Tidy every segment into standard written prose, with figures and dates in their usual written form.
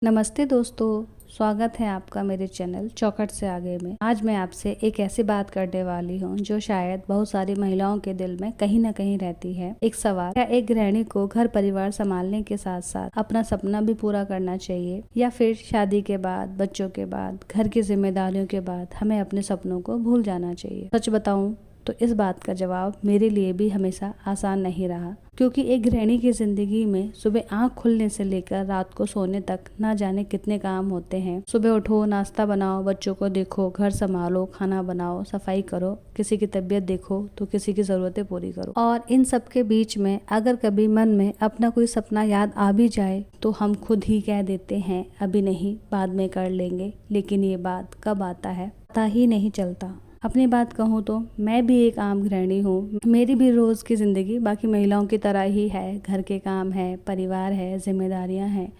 नमस्ते दोस्तों, स्वागत है आपका मेरे चैनल चौखट से आगे में। आज मैं आपसे एक ऐसी बात करने वाली हूँ जो शायद बहुत सारी महिलाओं के दिल में कहीं न कहीं रहती है। एक सवाल, क्या एक गृहिणी को घर परिवार संभालने के साथ साथ अपना सपना भी पूरा करना चाहिए, या फिर शादी के बाद, बच्चों के बाद, घर की जिम्मेदारियों के बाद हमें अपने सपनों को भूल जाना चाहिए? सच बताऊं तो इस बात का जवाब मेरे लिए भी हमेशा आसान नहीं रहा, क्योंकि एक गृहिणी की जिंदगी में सुबह आंख खुलने से लेकर रात को सोने तक ना जाने कितने काम होते हैं। सुबह उठो, नाश्ता बनाओ, बच्चों को देखो, घर संभालो, खाना बनाओ, सफाई करो, किसी की तबीयत देखो तो किसी की जरूरतें पूरी करो। और इन सब के बीच में अगर कभी मन में अपना कोई सपना याद आ भी जाए तो हम खुद ही कह देते हैं अभी नहीं, बाद में कर लेंगे। लेकिन ये बात कब आता है पता ही नहीं चलता। अपनी बात कहूँ तो मैं भी एक आम गृहिणी हूँ। मेरी भी रोज़ की ज़िंदगी बाकी महिलाओं की तरह ही है। घर के काम है, परिवार है, जिम्मेदारियाँ हैं,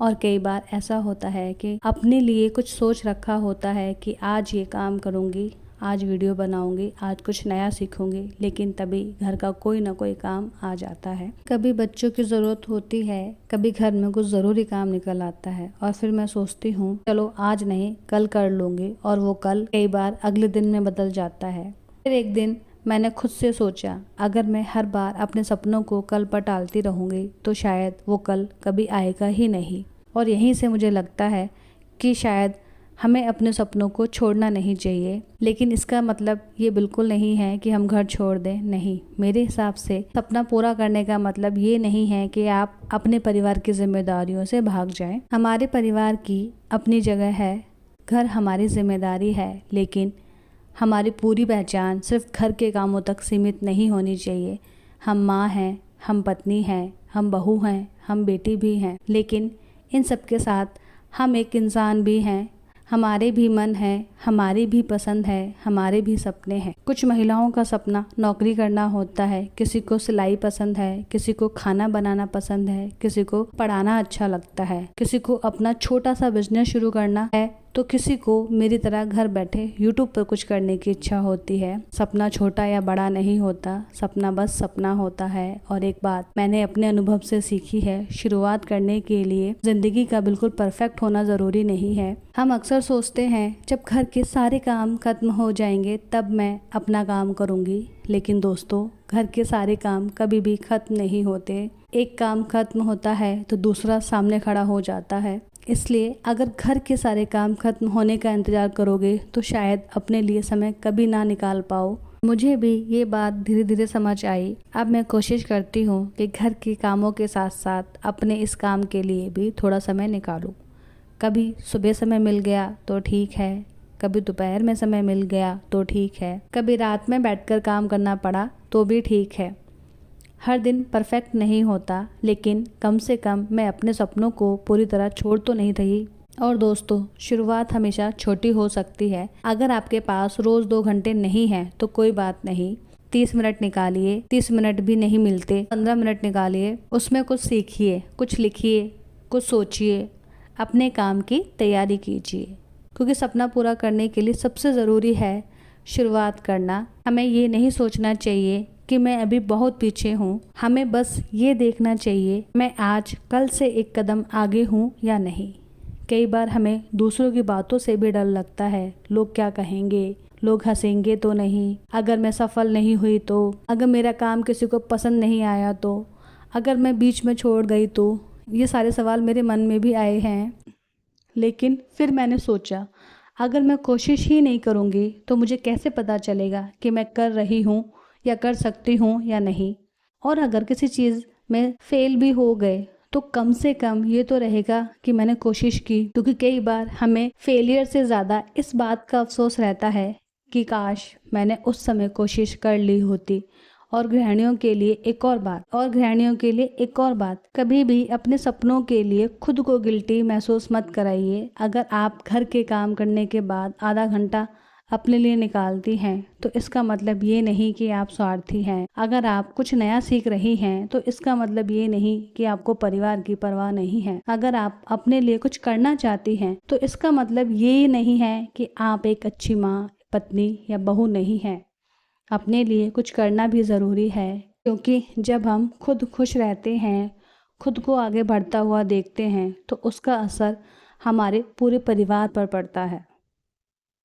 और कई बार ऐसा होता है कि अपने लिए कुछ सोच रखा होता है कि आज ये काम करूँगी, आज वीडियो बनाऊंगी, आज कुछ नया सीखूंगी, लेकिन तभी घर का कोई ना कोई काम आ जाता है। कभी बच्चों की ज़रूरत होती है, कभी घर में कुछ ज़रूरी काम निकल आता है, और फिर मैं सोचती हूँ चलो आज नहीं कल कर लूँगी, और वो कल कई बार अगले दिन में बदल जाता है। फिर एक दिन मैंने खुद से सोचा, अगर मैं हर बार अपने सपनों को कल पर टालती रहूँगी तो शायद वो कल कभी आएगा ही नहीं। और यहीं से मुझे लगता है कि शायद हमें अपने सपनों को छोड़ना नहीं चाहिए। लेकिन इसका मतलब ये बिल्कुल नहीं है कि हम घर छोड़ दें, नहीं। मेरे हिसाब से सपना पूरा करने का मतलब ये नहीं है कि आप अपने परिवार की जिम्मेदारियों से भाग जाएं। हमारे परिवार की अपनी जगह है, घर हमारी जिम्मेदारी है, लेकिन हमारी पूरी पहचान सिर्फ घर के कामों तक सीमित नहीं होनी चाहिए। हम माँ हैं, हम पत्नी हैं, हम बहू हैं, हम बेटी भी हैं, लेकिन इन सब के साथ हम एक इंसान भी हैं। हमारे भी मन है, हमारी भी पसंद है, हमारे भी सपने हैं। कुछ महिलाओं का सपना नौकरी करना होता है, किसी को सिलाई पसंद है, किसी को खाना बनाना पसंद है, किसी को पढ़ाना अच्छा लगता है, किसी को अपना छोटा सा बिजनेस शुरू करना है, तो किसी को मेरी तरह घर बैठे यूट्यूब पर कुछ करने की इच्छा होती है। सपना छोटा या बड़ा नहीं होता, सपना बस सपना होता है। और एक बात मैंने अपने अनुभव से सीखी है, शुरुआत करने के लिए जिंदगी का बिल्कुल परफेक्ट होना ज़रूरी नहीं है। हम अक्सर सोचते हैं जब घर के सारे काम खत्म हो जाएंगे तब मैं अपना काम करूँगी, लेकिन दोस्तों घर के सारे काम कभी भी खत्म नहीं होते। एक काम खत्म होता है तो दूसरा सामने खड़ा हो जाता है। इसलिए अगर घर के सारे काम खत्म होने का इंतज़ार करोगे तो शायद अपने लिए समय कभी ना निकाल पाओ। मुझे भी ये बात धीरे धीरे समझ आई। अब मैं कोशिश करती हूँ कि घर के कामों के साथ साथ अपने इस काम के लिए भी थोड़ा समय निकालूँ। कभी सुबह समय मिल गया तो ठीक है, कभी दोपहर में समय मिल गया तो ठीक है, कभी रात में बैठकर काम करना पड़ा तो भी ठीक है। हर दिन परफेक्ट नहीं होता, लेकिन कम से कम मैं अपने सपनों को पूरी तरह छोड़ तो नहीं रही। और दोस्तों, शुरुआत हमेशा छोटी हो सकती है। अगर आपके पास रोज़ 2 घंटे नहीं है तो कोई बात नहीं, 30 मिनट निकालिए। 30 मिनट भी नहीं मिलते, 15 मिनट निकालिए, उसमें कुछ सीखिए, कुछ लिखिए, कुछ सोचिए, अपने काम की तैयारी कीजिए। क्योंकि सपना पूरा करने के लिए सबसे ज़रूरी है शुरुआत करना। हमें ये नहीं सोचना चाहिए कि मैं अभी बहुत पीछे हूँ। हमें बस ये देखना चाहिए मैं आज कल से एक कदम आगे हूँ या नहीं। कई बार हमें दूसरों की बातों से भी डर लगता है। लोग क्या कहेंगे, लोग हंसेंगे तो नहीं, अगर मैं सफल नहीं हुई तो, अगर मेरा काम किसी को पसंद नहीं आया तो, अगर मैं बीच में छोड़ गई तो। ये सारे सवाल मेरे मन में भी आए हैं। लेकिन फिर मैंने सोचा, अगर मैं कोशिश ही नहीं करूँगी तो मुझे कैसे पता चलेगा कि मैं कर रही हूँ या कर सकती हूँ या नहीं। और अगर किसी चीज़ में फेल भी हो गए तो कम से कम ये तो रहेगा कि मैंने कोशिश की। क्योंकि कई बार हमें फेलियर से ज़्यादा इस बात का अफसोस रहता है कि काश मैंने उस समय कोशिश कर ली होती। और गृहिणियों के लिए एक और बात, कभी भी अपने सपनों के लिए खुद को गिल्टी महसूस मत कराइए। अगर आप घर के काम करने के बाद आधा घंटा अपने लिए निकालती हैं तो इसका मतलब ये नहीं कि आप स्वार्थी हैं। अगर आप कुछ नया सीख रही हैं तो इसका मतलब ये नहीं कि आपको परिवार की परवाह नहीं है। अगर आप अपने लिए कुछ करना चाहती हैं तो इसका मतलब ये नहीं है कि आप एक अच्छी माँ, पत्नी या बहू नहीं हैं। अपने लिए कुछ करना भी ज़रूरी है, क्योंकि जब हम खुद खुश रहते हैं, खुद को आगे बढ़ता हुआ देखते हैं तो उसका असर हमारे पूरे परिवार पर पड़ता है।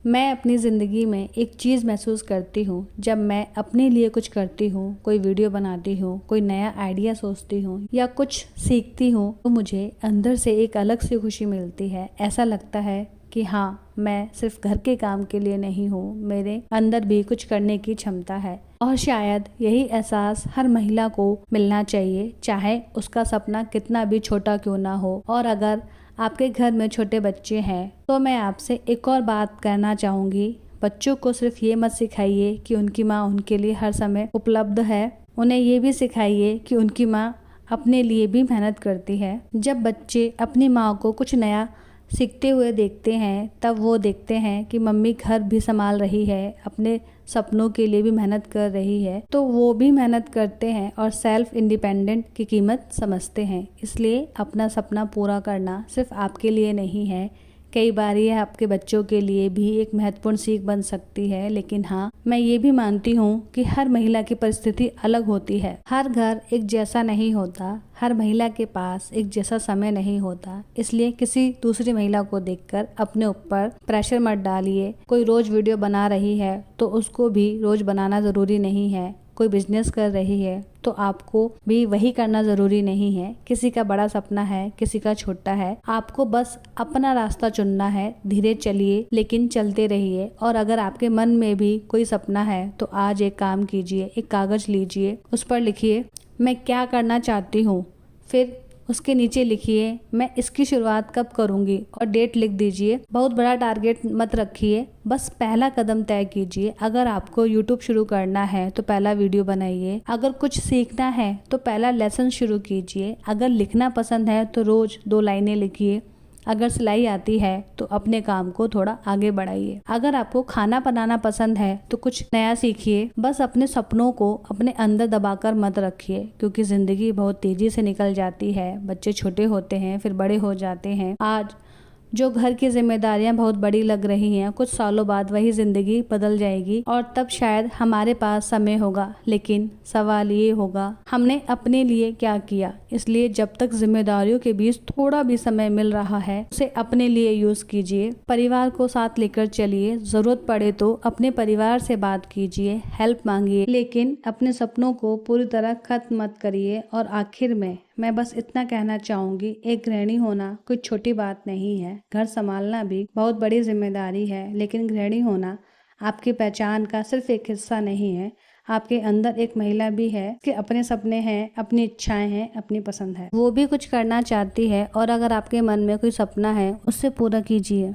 मैं अपनी ज़िंदगी में एक चीज़ महसूस करती हूँ, जब मैं अपने लिए कुछ करती हूँ, कोई वीडियो बनाती हूँ, कोई नया आइडिया सोचती हूँ या कुछ सीखती हूँ, तो मुझे अंदर से एक अलग सी खुशी मिलती है। ऐसा लगता है कि हाँ, मैं सिर्फ घर के काम के लिए नहीं हूँ, मेरे अंदर भी कुछ करने की क्षमता है। और शायद यही एहसास हर महिला को मिलना चाहिए, चाहे उसका सपना कितना भी छोटा क्यों ना हो। और अगर आपके घर में छोटे बच्चे हैं तो मैं आपसे एक और बात कहना चाहूँगी, बच्चों को सिर्फ ये मत सिखाइए कि उनकी माँ उनके लिए हर समय उपलब्ध है, उन्हें ये भी सिखाइए कि उनकी माँ अपने लिए भी मेहनत करती है। जब बच्चे अपनी माँ को कुछ नया सीखते हुए देखते हैं तब वो देखते हैं कि मम्मी घर भी संभाल रही है, अपने सपनों के लिए भी मेहनत कर रही है, तो वो भी मेहनत करते हैं और सेल्फ इंडिपेंडेंट की कीमत समझते हैं। इसलिए अपना सपना पूरा करना सिर्फ आपके लिए नहीं है, कई बार ये आपके बच्चों के लिए भी एक महत्वपूर्ण सीख बन सकती है। लेकिन हाँ, मैं ये भी मानती हूँ कि हर महिला की परिस्थिति अलग होती है, हर घर एक जैसा नहीं होता, हर महिला के पास एक जैसा समय नहीं होता। इसलिए किसी दूसरी महिला को देखकर अपने ऊपर प्रेशर मत डालिए। कोई रोज वीडियो बना रही है तो उसको भी रोज बनाना जरूरी नहीं है, कोई बिजनेस कर रही है तो आपको भी वही करना ज़रूरी नहीं है। किसी का बड़ा सपना है, किसी का छोटा है, आपको बस अपना रास्ता चुनना है। धीरे चलिए लेकिन चलते रहिए। और अगर आपके मन में भी कोई सपना है तो आज एक काम कीजिए, एक कागज़ लीजिए, उस पर लिखिए मैं क्या करना चाहती हूँ, फिर उसके नीचे लिखिए मैं इसकी शुरुआत कब करूँगी और डेट लिख दीजिए। बहुत बड़ा टारगेट मत रखिए, बस पहला कदम तय कीजिए। अगर आपको YouTube शुरू करना है तो पहला वीडियो बनाइए, अगर कुछ सीखना है तो पहला लेसन शुरू कीजिए, अगर लिखना पसंद है तो रोज़ 2 लाइनें लिखिए, अगर सिलाई आती है तो अपने काम को थोड़ा आगे बढ़ाइए, अगर आपको खाना बनाना पसंद है तो कुछ नया सीखिए। बस अपने सपनों को अपने अंदर दबाकर मत रखिए, क्योंकि ज़िंदगी बहुत तेज़ी से निकल जाती है। बच्चे छोटे होते हैं, फिर बड़े हो जाते हैं। आज जो घर की जिम्मेदारियां बहुत बड़ी लग रही हैं, कुछ सालों बाद वही ज़िंदगी बदल जाएगी और तब शायद हमारे पास समय होगा। लेकिन सवाल ये होगा हमने अपने लिए क्या किया। इसलिए जब तक जिम्मेदारियों के बीच थोड़ा भी समय मिल रहा है उसे अपने लिए यूज़ कीजिए। परिवार को साथ लेकर चलिए, ज़रूरत पड़े तो अपने परिवार से बात कीजिए, हेल्प मांगिए, लेकिन अपने सपनों को पूरी तरह खत्म मत करिए। और आखिर में मैं बस इतना कहना चाहूँगी, एक गृहिणी होना कोई छोटी बात नहीं है। घर संभालना भी बहुत बड़ी जिम्मेदारी है, लेकिन गृहिणी होना आपकी पहचान का सिर्फ एक हिस्सा नहीं है। आपके अंदर एक महिला भी है कि अपने सपने हैं, अपनी इच्छाएं हैं, अपनी पसंद है, वो भी कुछ करना चाहती है। और अगर आपके मन में कोई सपना है उससे पूरा कीजिए।